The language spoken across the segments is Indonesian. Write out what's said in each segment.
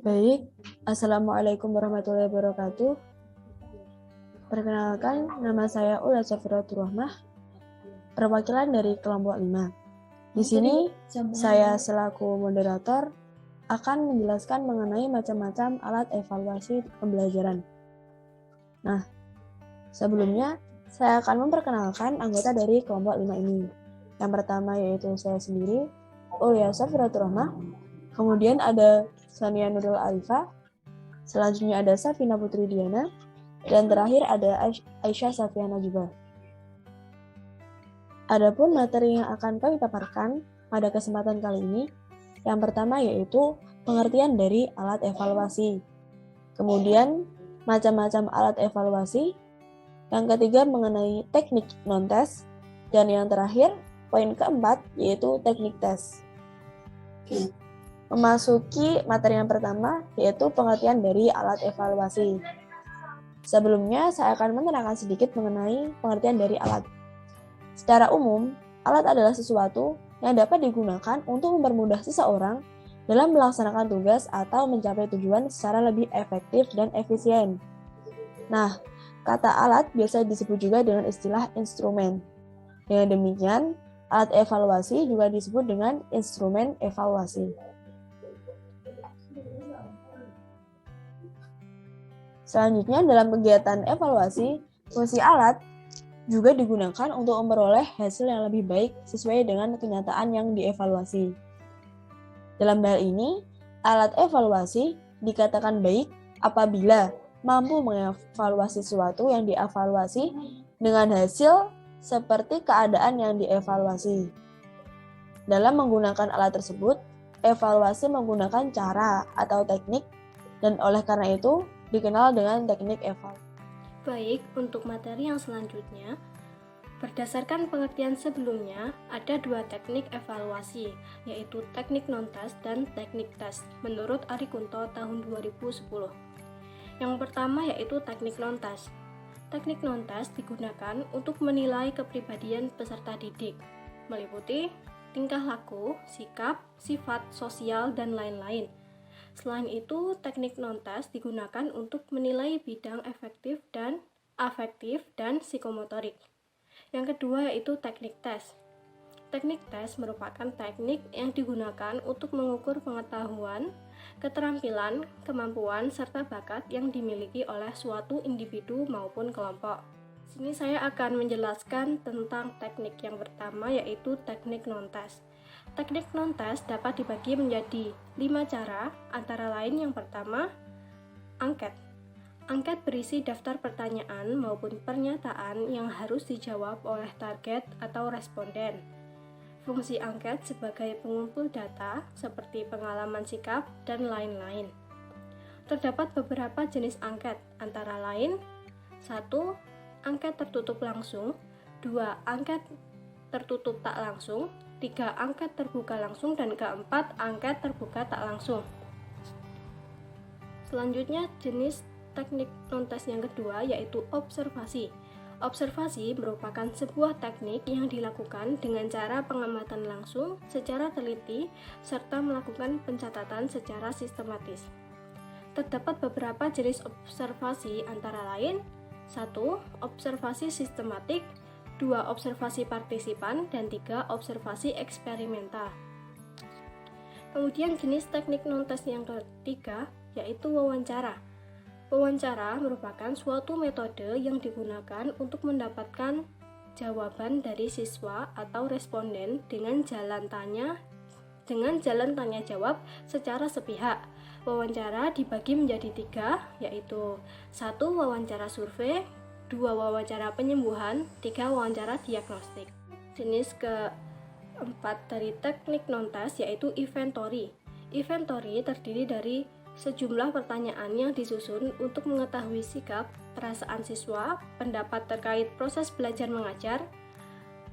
Baik, Assalamualaikum warahmatullahi wabarakatuh. Perkenalkan, nama saya Ula Safiratul Rahmah, perwakilan dari kelompok 5. Di sini, saya selaku moderator akan menjelaskan mengenai macam-macam alat evaluasi pembelajaran. Nah, sebelumnya saya akan memperkenalkan anggota dari kelompok 5 ini. Yang pertama yaitu saya sendiri, Ula Safiratul Rahmah. Kemudian ada Sania Nurul Arifah. Selanjutnya ada Safina Putri Diana. Dan terakhir ada Aisyah Safiana juga. Adapun materi yang akan kami paparkan pada kesempatan kali ini, yang pertama yaitu pengertian dari alat evaluasi. Kemudian macam-macam alat evaluasi. Yang ketiga mengenai teknik non-tes. Dan yang terakhir, poin keempat yaitu teknik tes. Memasuki materi yang pertama yaitu pengertian dari alat evaluasi. Sebelumnya, saya akan menerangkan sedikit mengenai pengertian dari alat. Secara umum, alat adalah sesuatu yang dapat digunakan untuk mempermudah seseorang dalam melaksanakan tugas atau mencapai tujuan secara lebih efektif dan efisien. Nah, kata alat biasa disebut juga dengan istilah instrumen. Dengan demikian, alat evaluasi juga disebut dengan instrumen evaluasi. Selanjutnya, dalam kegiatan evaluasi, fungsi alat juga digunakan untuk memperoleh hasil yang lebih baik sesuai dengan kenyataan yang dievaluasi. Dalam hal ini, alat evaluasi dikatakan baik apabila mampu mengevaluasi sesuatu yang dievaluasi dengan hasil seperti keadaan yang dievaluasi. Dalam menggunakan alat tersebut, evaluasi menggunakan cara atau teknik dan oleh karena itu dikenal dengan teknik evaluasi. Baik, untuk materi yang selanjutnya, berdasarkan pengertian sebelumnya, ada dua teknik evaluasi, yaitu teknik non-tes dan teknik tes, menurut Ari Kunto tahun 2010. Yang pertama yaitu teknik non-tes. Teknik non-tes digunakan untuk menilai kepribadian peserta didik, meliputi tingkah laku, sikap, sifat sosial, dan lain-lain. Selain itu, teknik non-tes digunakan untuk menilai bidang afektif dan psikomotorik. Yang kedua yaitu teknik tes. Teknik tes merupakan teknik yang digunakan untuk mengukur pengetahuan, keterampilan, kemampuan, serta bakat yang dimiliki oleh suatu individu maupun kelompok. Sini saya akan menjelaskan tentang teknik yang pertama yaitu teknik non-tes. Teknik non-tes dapat dibagi menjadi 5 cara, antara lain yang pertama, angket. Angket berisi daftar pertanyaan maupun pernyataan yang harus dijawab oleh target atau responden. Fungsi angket sebagai pengumpul data seperti pengalaman sikap dan lain-lain. Terdapat beberapa jenis angket, antara lain 1. Angket tertutup langsung, 2. Angket tertutup tak langsung, 3. Angket terbuka langsung, dan keempat, angket terbuka tak langsung. Selanjutnya, jenis teknik non-tes yang kedua yaitu observasi. Observasi merupakan sebuah teknik yang dilakukan dengan cara pengamatan langsung secara teliti serta melakukan pencatatan secara sistematis. Terdapat beberapa jenis observasi antara lain 1. Observasi sistematik, 2. Observasi partisipan, dan 3. Observasi eksperimental. Kemudian jenis teknik non-tes yang ketiga yaitu wawancara. Wawancara merupakan suatu metode yang digunakan untuk mendapatkan jawaban dari siswa atau responden dengan jalan tanya jawab secara sepihak. Wawancara dibagi menjadi 3, yaitu 1. Wawancara survei, 2. Wawancara penyembuhan, 3. Wawancara diagnostik. Jenis keempat dari teknik non-tes yaitu inventory. Inventory terdiri dari sejumlah pertanyaan yang disusun untuk mengetahui sikap, perasaan siswa, pendapat terkait proses belajar mengajar,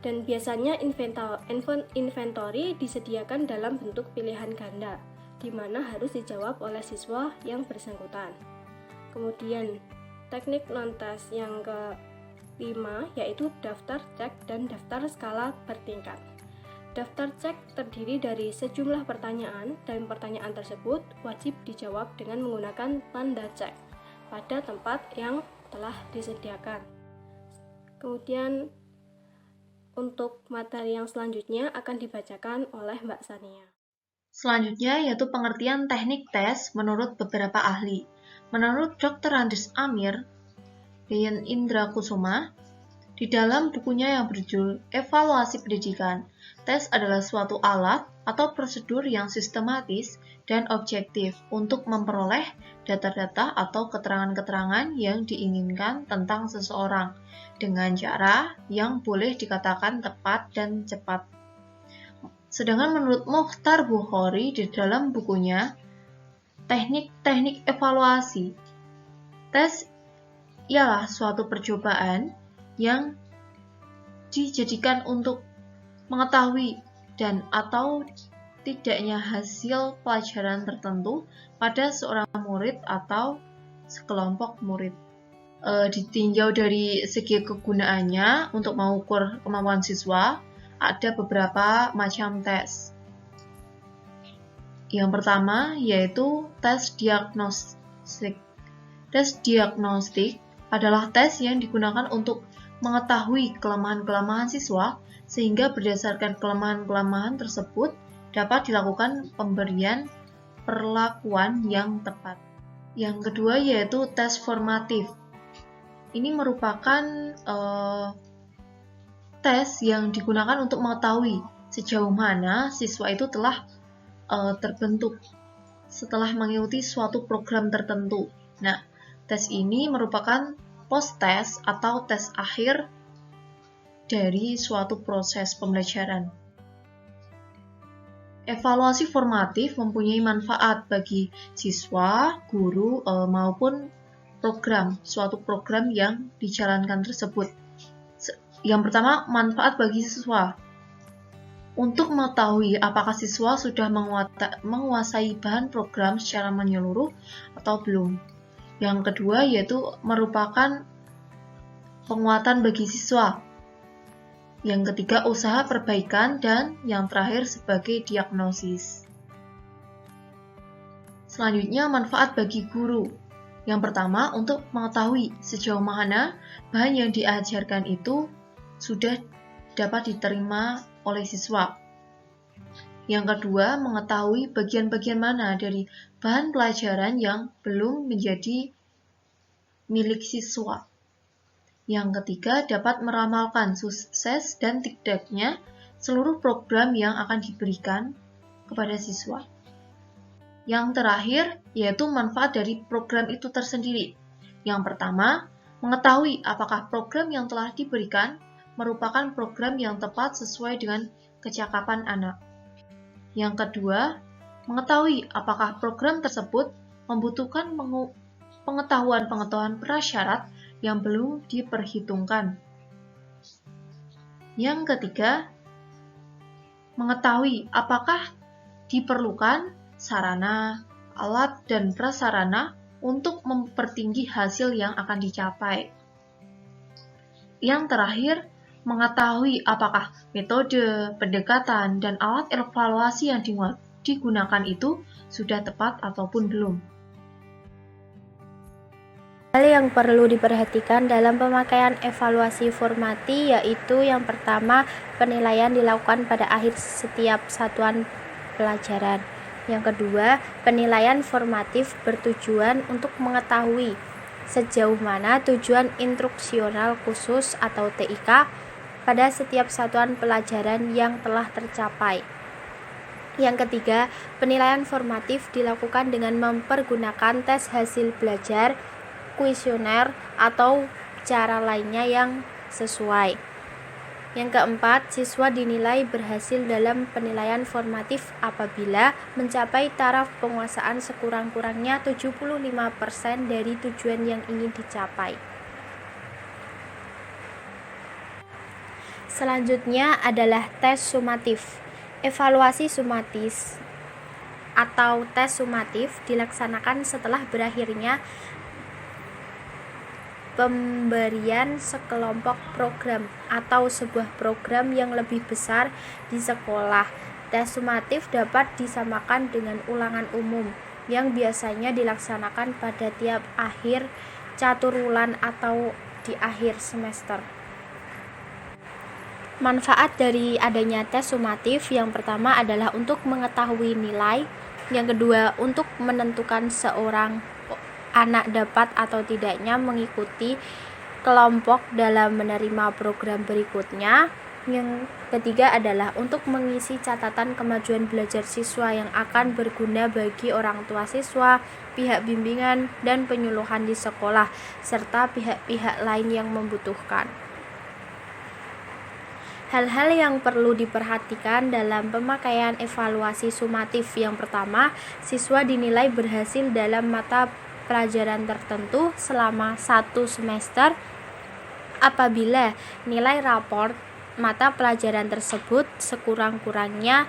dan biasanya inventory disediakan dalam bentuk pilihan ganda, di mana harus dijawab oleh siswa yang bersangkutan. Kemudian, teknik non-tes yang ke-5 yaitu daftar cek dan daftar skala bertingkat. Daftar cek terdiri dari sejumlah pertanyaan, dan pertanyaan tersebut wajib dijawab dengan menggunakan tanda cek pada tempat yang telah disediakan. Kemudian untuk materi yang selanjutnya akan dibacakan oleh Mbak Sania. Selanjutnya yaitu pengertian teknik tes menurut beberapa ahli. Menurut Dr. Andes Amir, Deyan Indra Kusuma, di dalam bukunya yang berjudul Evaluasi Pendidikan, tes adalah suatu alat atau prosedur yang sistematis dan objektif untuk memperoleh data-data atau keterangan-keterangan yang diinginkan tentang seseorang dengan cara yang boleh dikatakan tepat dan cepat. Sedangkan menurut Mukhtar Bukhari di dalam bukunya Teknik-teknik evaluasi, tes ialah suatu percobaan yang dijadikan untuk mengetahui dan atau tidaknya hasil pelajaran tertentu pada seorang murid atau sekelompok murid. Ditinjau dari segi kegunaannya untuk mengukur kemampuan siswa, ada beberapa macam tes. Yang pertama yaitu tes diagnostik. Tes diagnostik adalah tes yang digunakan untuk mengetahui kelemahan-kelemahan siswa, sehingga berdasarkan kelemahan-kelemahan tersebut dapat dilakukan pemberian perlakuan yang tepat. Yang kedua yaitu tes formatif. Ini merupakan tes yang digunakan untuk mengetahui sejauh mana siswa itu telah terbentuk setelah mengikuti suatu program tertentu. Nah, tes ini merupakan post-tes atau tes akhir dari suatu proses pembelajaran. Evaluasi formatif mempunyai manfaat bagi siswa, guru, maupun suatu program yang dijalankan tersebut. Yang pertama, manfaat bagi siswa. Untuk mengetahui apakah siswa sudah menguasai bahan program secara menyeluruh atau belum. Yang kedua yaitu merupakan penguatan bagi siswa. Yang ketiga usaha perbaikan, dan yang terakhir sebagai diagnosis. Selanjutnya manfaat bagi guru. Yang pertama untuk mengetahui sejauh mana bahan yang diajarkan itu sudah dapat diterima oleh siswa. Yang kedua, mengetahui bagian-bagian mana dari bahan pelajaran yang belum menjadi milik siswa. Yang ketiga, dapat meramalkan sukses dan tidaknya seluruh program yang akan diberikan kepada siswa. Yang terakhir, yaitu manfaat dari program itu tersendiri. Yang pertama, mengetahui apakah program yang telah diberikan merupakan program yang tepat sesuai dengan kecakapan anak. Yang kedua, mengetahui apakah program tersebut membutuhkan pengetahuan-pengetahuan prasyarat yang belum diperhitungkan. Yang ketiga, mengetahui apakah diperlukan sarana, alat, dan prasarana untuk mempertinggi hasil yang akan dicapai. Yang terakhir, mengetahui apakah metode, pendekatan, dan alat evaluasi yang digunakan itu sudah tepat ataupun belum. Hal yang perlu diperhatikan dalam pemakaian evaluasi formati yaitu yang pertama, penilaian dilakukan pada akhir setiap satuan pelajaran. Yang kedua, penilaian formatif bertujuan untuk mengetahui sejauh mana tujuan instruksional khusus atau TIK pada setiap satuan pelajaran yang telah tercapai. Yang ketiga, penilaian formatif dilakukan dengan mempergunakan tes hasil belajar, kuesioner, atau cara lainnya yang sesuai. Yang keempat, siswa dinilai berhasil dalam penilaian formatif apabila mencapai taraf penguasaan sekurang-kurangnya 75% dari tujuan yang ingin dicapai. Selanjutnya adalah tes sumatif. Evaluasi sumatif atau tes sumatif dilaksanakan setelah berakhirnya pemberian sekelompok program atau sebuah program yang lebih besar di sekolah. Tes sumatif dapat disamakan dengan ulangan umum yang biasanya dilaksanakan pada tiap akhir caturwulan atau di akhir semester. Manfaat dari adanya tes sumatif yang pertama adalah untuk mengetahui nilai, yang kedua untuk menentukan seorang anak dapat atau tidaknya mengikuti kelompok dalam menerima program berikutnya. Yang ketiga adalah untuk mengisi catatan kemajuan belajar siswa yang akan berguna bagi orang tua siswa, pihak bimbingan dan penyuluhan di sekolah, serta pihak-pihak lain yang membutuhkan. Hal-hal yang perlu diperhatikan dalam pemakaian evaluasi sumatif. Yang pertama, siswa dinilai berhasil dalam mata pelajaran tertentu selama 1 semester apabila nilai raport mata pelajaran tersebut sekurang-kurangnya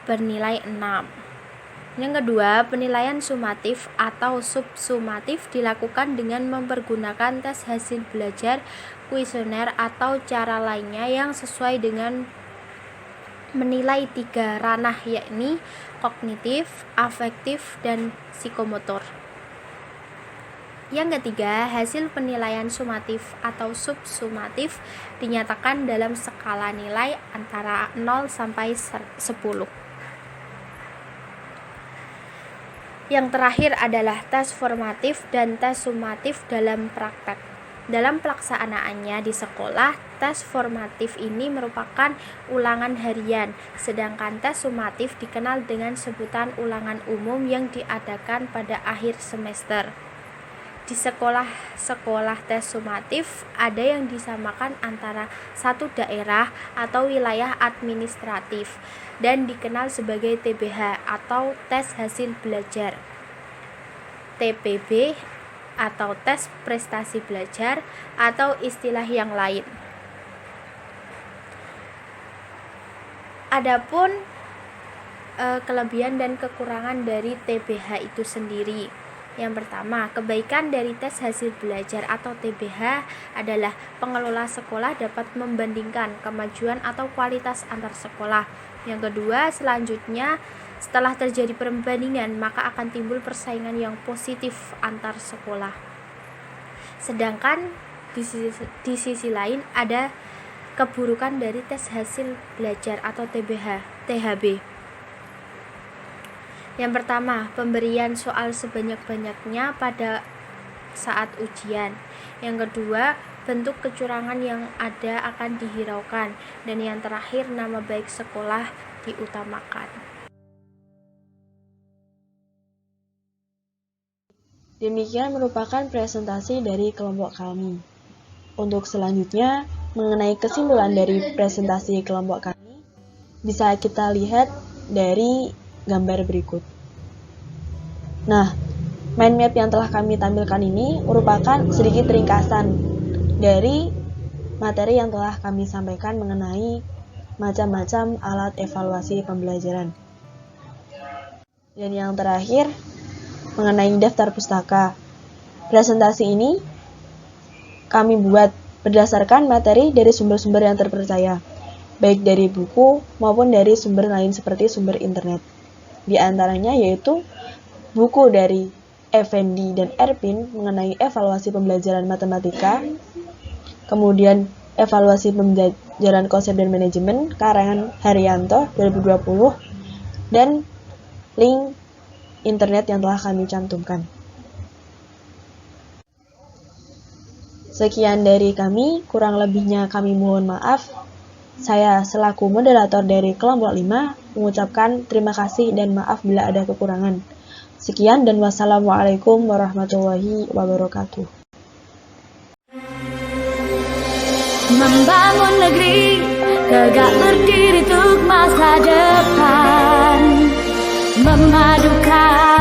bernilai 6. Yang kedua, penilaian sumatif atau subsumatif dilakukan dengan mempergunakan tes hasil belajar, kuesioner atau cara lainnya yang sesuai dengan menilai 3 ranah, yakni kognitif, afektif, dan psikomotor. Yang ketiga, hasil penilaian sumatif atau subsumatif dinyatakan dalam skala nilai antara 0 sampai 10. Yang terakhir adalah tes formatif dan tes sumatif dalam praktek. Dalam pelaksanaannya di sekolah, tes formatif ini merupakan ulangan harian, sedangkan tes sumatif dikenal dengan sebutan ulangan umum yang diadakan pada akhir semester. Di sekolah-sekolah tes sumatif ada yang disamakan antara satu daerah atau wilayah administratif dan dikenal sebagai TBH atau tes hasil belajar, TPB atau tes prestasi belajar atau istilah yang lain. Adapun kelebihan dan kekurangan dari TBH itu sendiri. Yang pertama, kebaikan dari tes hasil belajar atau TBH adalah pengelola sekolah dapat membandingkan kemajuan atau kualitas antar sekolah. Yang kedua, selanjutnya setelah terjadi perbandingan maka akan timbul persaingan yang positif antar sekolah. Sedangkan di sisi lain ada keburukan dari tes hasil belajar atau THB. Yang pertama, pemberian soal sebanyak-banyaknya pada saat ujian. Yang kedua, bentuk kecurangan yang ada akan dihiraukan. Dan yang terakhir, nama baik sekolah diutamakan. Demikian merupakan presentasi dari kelompok kami. Untuk selanjutnya, mengenai kesimpulan dari presentasi kelompok kami, bisa kita lihat dari gambar berikut. Nah, mind map yang telah kami tampilkan ini merupakan sedikit ringkasan dari materi yang telah kami sampaikan mengenai macam-macam alat evaluasi pembelajaran. Dan yang terakhir, mengenai daftar pustaka. Presentasi ini kami buat berdasarkan materi dari sumber-sumber yang terpercaya, baik dari buku maupun dari sumber lain seperti sumber internet. Di antaranya yaitu buku dari Effendi dan Erpin mengenai evaluasi pembelajaran matematika, kemudian evaluasi pembelajaran konsep dan manajemen karangan Haryanto 2020, dan link internet yang telah kami cantumkan. Sekian dari kami, kurang lebihnya kami mohon maaf. Saya selaku moderator dari kelompok 5 mengucapkan terima kasih dan maaf bila ada kekurangan. Sekian dan wassalamualaikum warahmatullahi wabarakatuh. Membangun negeri tegak berdiri untuk masa depan, memadukan